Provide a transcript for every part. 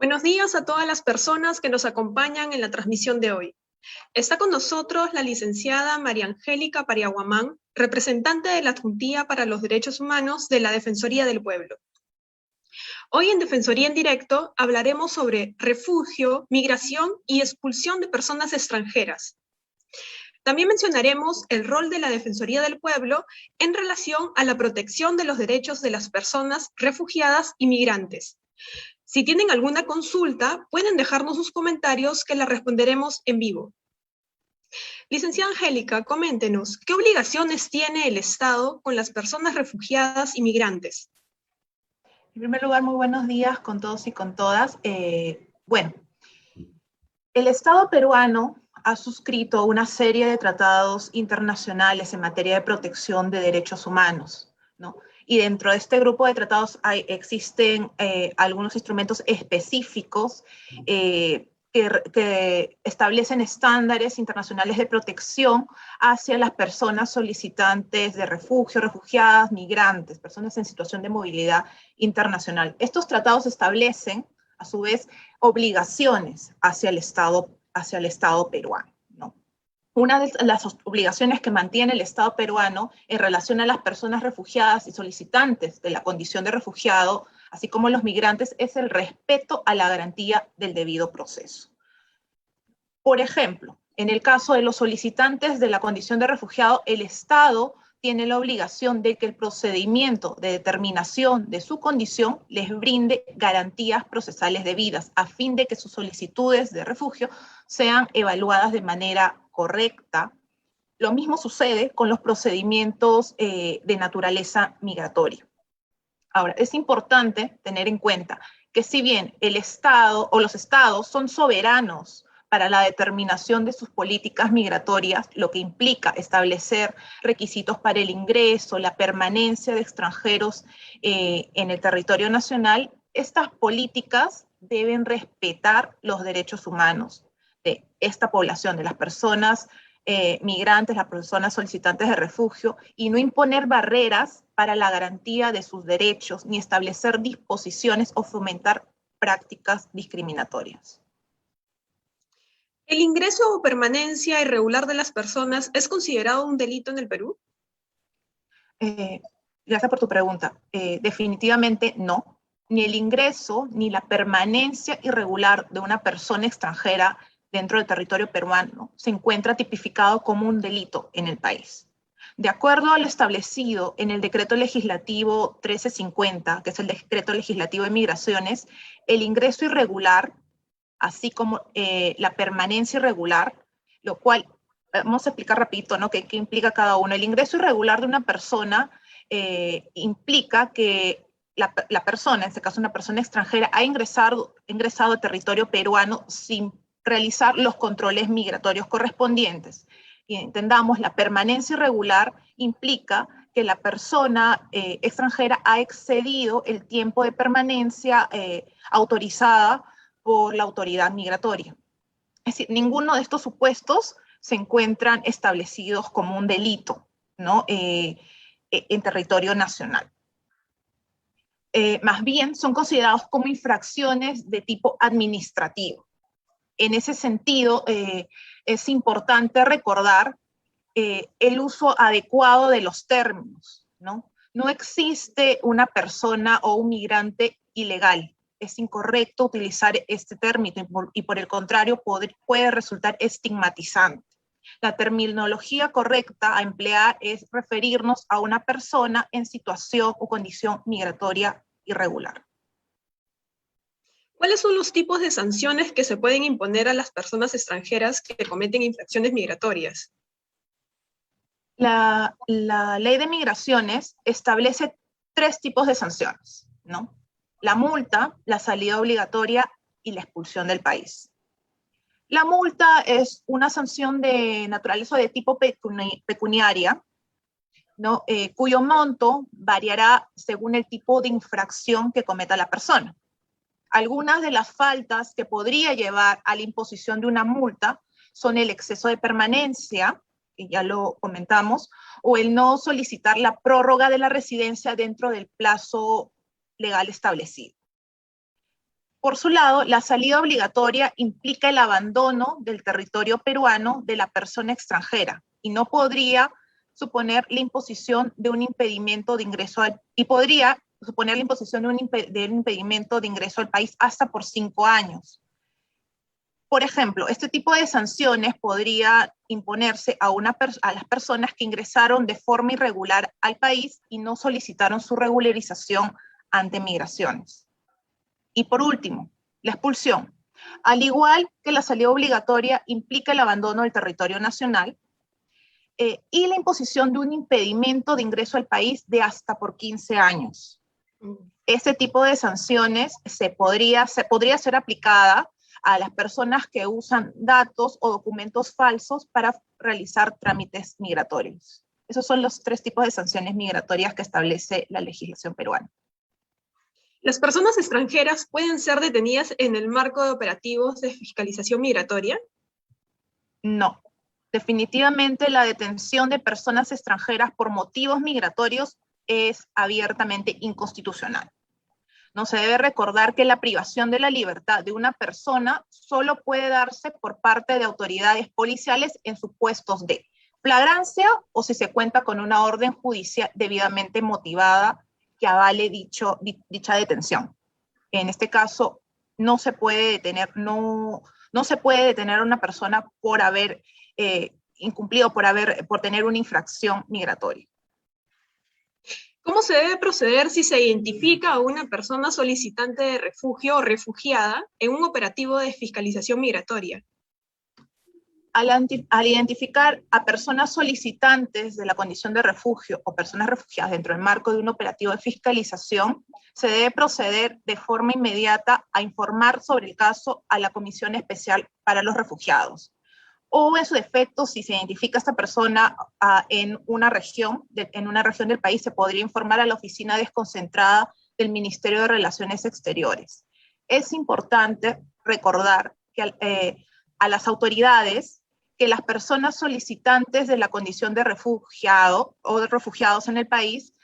Buenos días a todas las personas que nos acompañan en la transmisión de hoy. Está con nosotros la licenciada María Angélica Pariaguamán, representante de la Juntía para los Derechos Humanos de la Defensoría del Pueblo. Hoy en Defensoría en Directo hablaremos sobre refugio, migración y expulsión de personas extranjeras. También mencionaremos el rol de la Defensoría del Pueblo en relación a la protección de los derechos de las personas refugiadas y migrantes. Si tienen alguna consulta, pueden dejarnos sus comentarios que la responderemos en vivo. Licenciada Angélica, coméntenos, ¿qué obligaciones tiene el Estado con las personas refugiadas y migrantes? En primer lugar, muy buenos días con todos y con todas. Bueno, el Estado peruano ha suscrito una serie de tratados internacionales en materia de protección de derechos humanos, ¿no? Y dentro de este grupo de tratados existen algunos instrumentos específicos que establecen estándares internacionales de protección hacia las personas solicitantes de refugio, refugiadas, migrantes, personas en situación de movilidad internacional. Estos tratados establecen, a su vez, obligaciones hacia el Estado peruano, ¿no? Una de las obligaciones que mantiene el Estado peruano en relación a las personas refugiadas y solicitantes de la condición de refugiado, así como los migrantes, es el respeto a la garantía del debido proceso. Por ejemplo, en el caso de los solicitantes de la condición de refugiado, el Estado tiene la obligación de que el procedimiento de determinación de su condición les brinde garantías procesales debidas, a fin de que sus solicitudes de refugio sean evaluadas de manera correcta. Lo mismo sucede con los procedimientos de naturaleza migratoria. Ahora, es importante tener en cuenta que si bien el Estado o los Estados son soberanos para la determinación de sus políticas migratorias, lo que implica establecer requisitos para el ingreso, la permanencia de extranjeros en el territorio nacional, estas políticas deben respetar los derechos humanos de esta población, de las personas migrantes, las personas solicitantes de refugio, y no imponer barreras para la garantía de sus derechos, ni establecer disposiciones o fomentar prácticas discriminatorias. ¿El ingreso o permanencia irregular de las personas es considerado un delito en el Perú? Gracias por tu pregunta. Definitivamente no. Ni el ingreso ni la permanencia irregular de una persona extranjera dentro del territorio peruano se encuentra tipificado como un delito en el país. De acuerdo a lo establecido en el Decreto Legislativo 1350, que es el Decreto Legislativo de Migraciones, el ingreso irregular, así como la permanencia irregular, lo cual, vamos a explicar rapidito, ¿no? ¿Qué implica cada uno? El ingreso irregular de una persona implica que la persona, en este caso una persona extranjera, ha ingresado a territorio peruano sin realizar los controles migratorios correspondientes. Y entendamos, la permanencia irregular implica que la persona extranjera ha excedido el tiempo de permanencia autorizada por la autoridad migratoria. Es decir, ninguno de estos supuestos se encuentran establecidos como un delito, ¿no? En territorio nacional. Más bien son considerados como infracciones de tipo administrativo. En ese sentido, es importante recordar el uso adecuado de los términos, ¿no? No existe una persona o un migrante ilegal. Es incorrecto utilizar este término y por el contrario puede resultar estigmatizante. La terminología correcta a emplear es referirnos a una persona en situación o condición migratoria irregular. ¿Cuáles son los tipos de sanciones que se pueden imponer a las personas extranjeras que cometen infracciones migratorias? La ley de migraciones establece 3 tipos de sanciones, ¿no? La multa, la salida obligatoria y la expulsión del país. La multa es una sanción de naturaleza de tipo pecuniaria, ¿no? Cuyo monto variará según el tipo de infracción que cometa la persona. Algunas de las faltas que podría llevar a la imposición de una multa son el exceso de permanencia, que ya lo comentamos, o el no solicitar la prórroga de la residencia dentro del plazo legal establecido. Por su lado, la salida obligatoria implica el abandono del territorio peruano de la persona extranjera y no podría suponer la imposición de un impedimento de ingreso y podría suponer la imposición de un impedimento de ingreso al país hasta por 5 años. Por ejemplo, este tipo de sanciones podría imponerse a las personas que ingresaron de forma irregular al país y no solicitaron su regularización ante migraciones. Y por último, la expulsión. Al igual que la salida obligatoria implica el abandono del territorio nacional y la imposición de un impedimento de ingreso al país de hasta por 15 años. Este tipo de sanciones podría ser aplicada a las personas que usan datos o documentos falsos para realizar trámites migratorios. Esos son los 3 tipos de sanciones migratorias que establece la legislación peruana. ¿Las personas extranjeras pueden ser detenidas en el marco de operativos de fiscalización migratoria? No. Definitivamente la detención de personas extranjeras por motivos migratorios es abiertamente inconstitucional. No se debe recordar que la privación de la libertad de una persona solo puede darse por parte de autoridades policiales en supuestos de flagrancia o si se cuenta con una orden judicial debidamente motivada que avale dicha detención. En este caso, no se puede detener a una persona por haber incumplido, por tener una infracción migratoria. ¿Cómo se debe proceder si se identifica a una persona solicitante de refugio o refugiada en un operativo de fiscalización migratoria? Al identificar a personas solicitantes de la condición de refugio o personas refugiadas dentro del marco de un operativo de fiscalización, se debe proceder de forma inmediata a informar sobre el caso a la Comisión Especial para los Refugiados. O en su defecto, si se identifica a esta persona en una región del país, se podría informar a la oficina desconcentrada del Ministerio de Relaciones Exteriores. Es importante recordar que a las autoridades que las personas solicitantes de la condición de refugiado o de refugiados en el país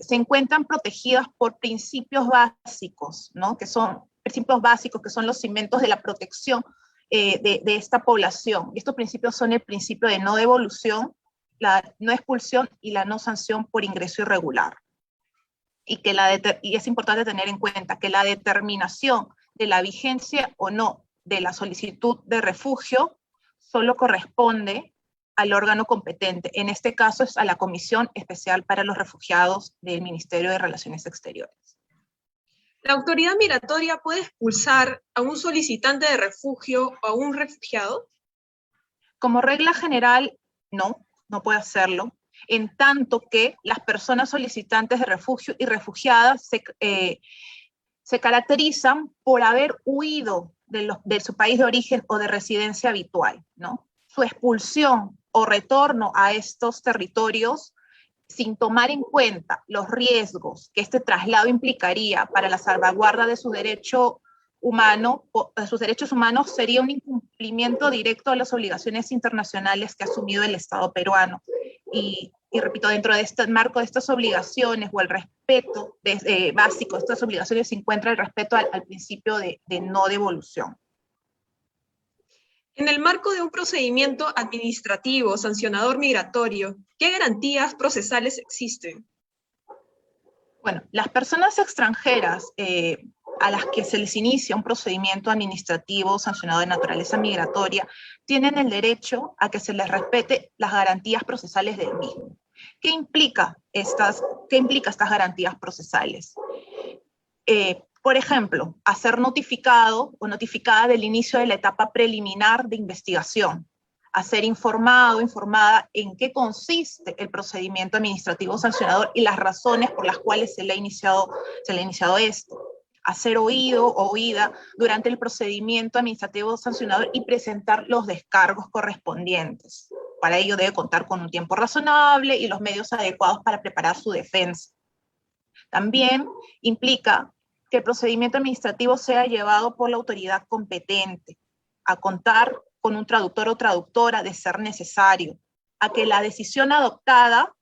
se encuentran protegidas por principios básicos, ¿no? Que son los cimientos de la protección de esta población. Y estos principios son el principio de no devolución, la no expulsión y la no sanción por ingreso irregular. Y es importante tener en cuenta que la determinación de la vigencia o no de la solicitud de refugio solo corresponde al órgano competente. En este caso es a la Comisión Especial para los Refugiados del Ministerio de Relaciones Exteriores. ¿La autoridad migratoria puede expulsar a un solicitante de refugio o a un refugiado? Como regla general, no puede hacerlo, en tanto que las personas solicitantes de refugio y refugiadas se caracterizan por haber huido de su país de origen o de residencia habitual, ¿no? Su expulsión o retorno a estos territorios sin tomar en cuenta los riesgos que este traslado implicaría para la salvaguarda de su derecho humano, de sus derechos humanos, sería un incumplimiento directo a las obligaciones internacionales que ha asumido el Estado peruano. Y repito, dentro de este marco de estas obligaciones o el respeto básico de estas obligaciones se encuentra el respeto al principio de no devolución. En el marco de un procedimiento administrativo sancionador migratorio, ¿qué garantías procesales existen? Bueno, las personas extranjeras a las que se les inicia un procedimiento administrativo sancionado de naturaleza migratoria tienen el derecho a que se les respete las garantías procesales del mismo. ¿Qué implica estas garantías procesales? Por ejemplo, a ser notificado o notificada del inicio de la etapa preliminar de investigación, a ser informado o informada en qué consiste el procedimiento administrativo sancionador y las razones por las cuales se le ha iniciado esto, a ser oído o oída durante el procedimiento administrativo sancionador y presentar los descargos correspondientes. Para ello debe contar con un tiempo razonable y los medios adecuados para preparar su defensa. También implica que el procedimiento administrativo sea llevado por la autoridad competente, a contar con un traductor o traductora de ser necesario, a que la decisión adoptada,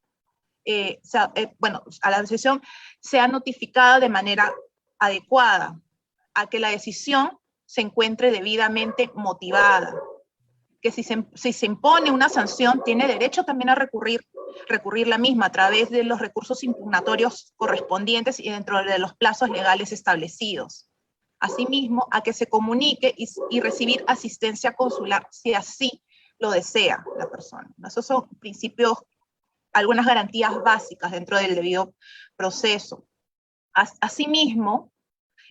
a la decisión sea notificada de manera adecuada, a que la decisión se encuentre debidamente motivada, que si se impone una sanción, tiene derecho también a recurrir la misma a través de los recursos impugnatorios correspondientes y dentro de los plazos legales establecidos. Asimismo, a que se comunique y recibir asistencia consular si así lo desea la persona. Esos son principios, algunas garantías básicas dentro del debido proceso. Asimismo,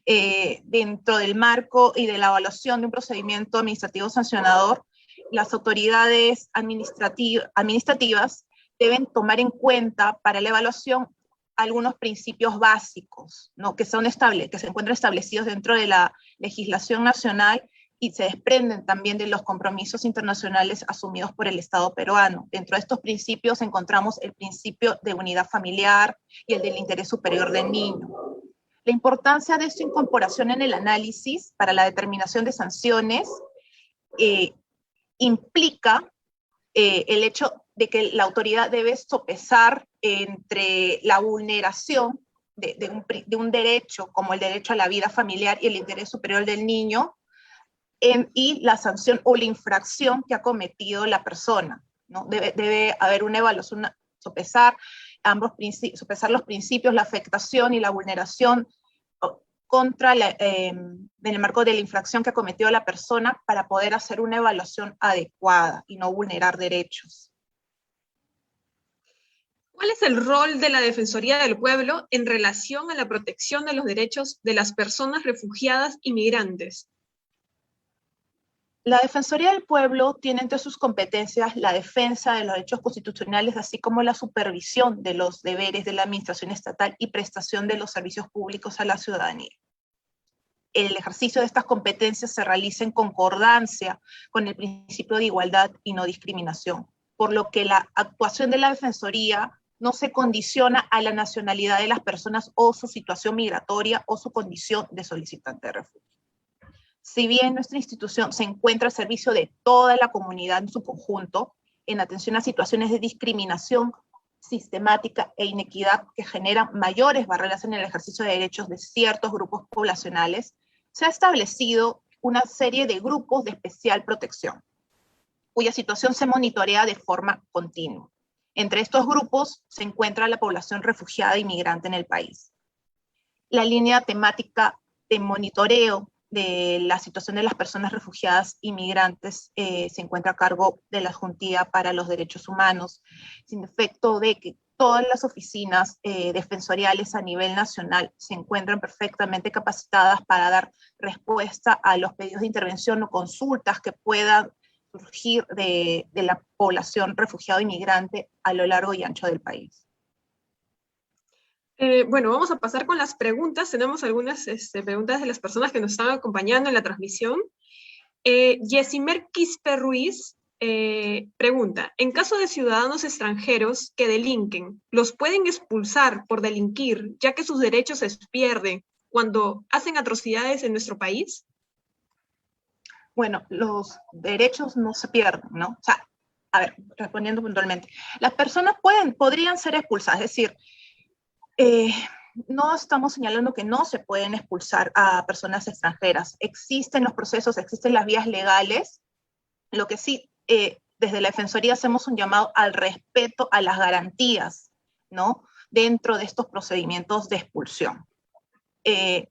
dentro del marco y de la evaluación de un procedimiento administrativo sancionador, las autoridades administrativas deben tomar en cuenta para la evaluación algunos principios básicos, ¿no? que se encuentran establecidos dentro de la legislación nacional y se desprenden también de los compromisos internacionales asumidos por el Estado peruano. Dentro de estos principios encontramos el principio de unidad familiar y el del interés superior del niño. La importancia de su incorporación en el análisis para la determinación de sanciones implica el hecho de que la autoridad debe sopesar entre la vulneración de un derecho, como el derecho a la vida familiar y el interés superior del niño, y la sanción o la infracción que ha cometido la persona, ¿no? Debe haber una evaluación, sopesar los principios, la afectación y la vulneración en el marco de la infracción que ha cometido la persona para poder hacer una evaluación adecuada y no vulnerar derechos. ¿Cuál es el rol de la Defensoría del Pueblo en relación a la protección de los derechos de las personas refugiadas y migrantes? La Defensoría del Pueblo tiene entre sus competencias la defensa de los derechos constitucionales, así como la supervisión de los deberes de la administración estatal y prestación de los servicios públicos a la ciudadanía. El ejercicio de estas competencias se realiza en concordancia con el principio de igualdad y no discriminación, por lo que la actuación de la Defensoría no se condiciona a la nacionalidad de las personas o su situación migratoria o su condición de solicitante de refugio. Si bien nuestra institución se encuentra al servicio de toda la comunidad en su conjunto, en atención a situaciones de discriminación sistemática e inequidad que generan mayores barreras en el ejercicio de derechos de ciertos grupos poblacionales, se ha establecido una serie de grupos de especial protección, cuya situación se monitorea de forma continua. Entre estos grupos se encuentra la población refugiada y migrante en el país. La línea temática de monitoreo de la situación de las personas refugiadas y migrantes se encuentra a cargo de la Juntía para los Derechos Humanos, sin efecto de que todas las oficinas defensoriales a nivel nacional se encuentran perfectamente capacitadas para dar respuesta a los pedidos de intervención o consultas que puedan surgir de la población refugiada y migrante a lo largo y ancho del país. Bueno, vamos a pasar con las preguntas. Tenemos algunas preguntas de las personas que nos están acompañando en la transmisión. Yesimer Quispe Ruiz pregunta, en caso de ciudadanos extranjeros que delinquen, ¿los pueden expulsar por delinquir, ya que sus derechos se pierden cuando hacen atrocidades en nuestro país? Bueno, los derechos no se pierden, ¿no? O sea, a ver, respondiendo puntualmente, las personas podrían ser expulsadas, es decir, no estamos señalando que no se pueden expulsar a personas extranjeras. Existen los procesos, existen las vías legales. Lo que sí, desde la Defensoría hacemos un llamado al respeto a las garantías, ¿no? Dentro de estos procedimientos de expulsión. El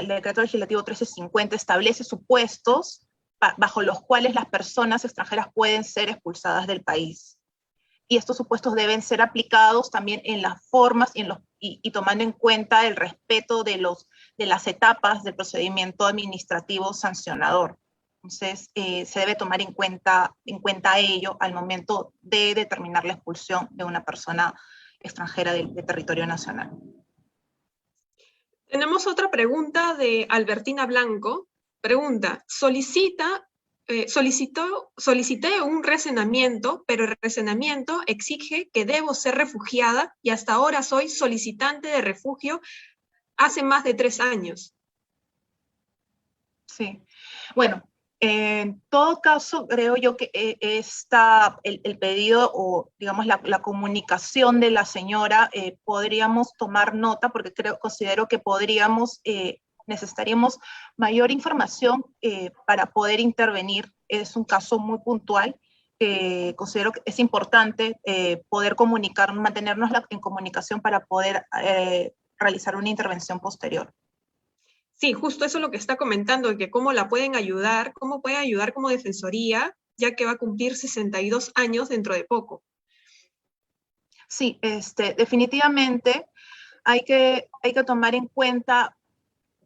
decreto legislativo 1350 establece supuestos bajo los cuales las personas extranjeras pueden ser expulsadas del país. Y estos supuestos deben ser aplicados también en las formas y tomando en cuenta el respeto de las etapas del procedimiento administrativo sancionador. Entonces, se debe tomar en cuenta ello al momento de determinar la expulsión de una persona extranjera de territorio nacional. Tenemos otra pregunta de Albertina Blanco. Pregunta, solicité un recenamiento, pero el recenamiento exige que debo ser refugiada y hasta ahora soy solicitante de refugio hace más de 3 años. Sí, bueno, en todo caso creo yo que el pedido o digamos la comunicación de la señora podríamos tomar nota porque considero que podríamos necesitaríamos mayor información para poder intervenir. Es un caso muy puntual. Considero que es importante poder comunicar, mantenernos en comunicación para poder realizar una intervención posterior. Sí, justo eso es lo que está comentando, que cómo la pueden ayudar, cómo puede ayudar como defensoría, ya que va a cumplir 62 años dentro de poco. Sí, definitivamente hay que tomar en cuenta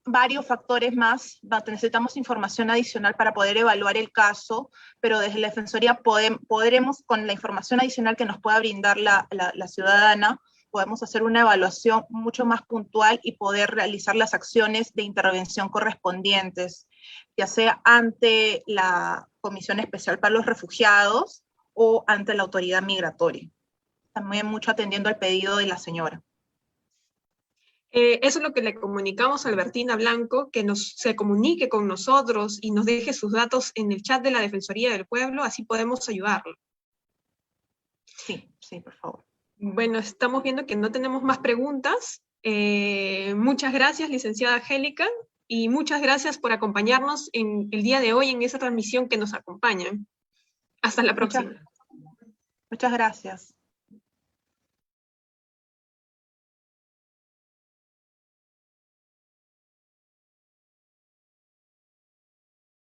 varios factores más. Necesitamos información adicional para poder evaluar el caso, pero desde la Defensoría podremos, con la información adicional que nos pueda brindar la ciudadana, podemos hacer una evaluación mucho más puntual y poder realizar las acciones de intervención correspondientes, ya sea ante la Comisión Especial para los Refugiados o ante la autoridad migratoria. También mucho atendiendo al pedido de la señora. Eso es lo que le comunicamos a Albertina Blanco, que se comunique con nosotros y nos deje sus datos en el chat de la Defensoría del Pueblo, así podemos ayudarlo. Sí, sí, por favor. Bueno, estamos viendo que no tenemos más preguntas. Muchas gracias, licenciada Angélica, y muchas gracias por acompañarnos en el día de hoy en esa transmisión que nos acompaña. Hasta la próxima. Muchas gracias.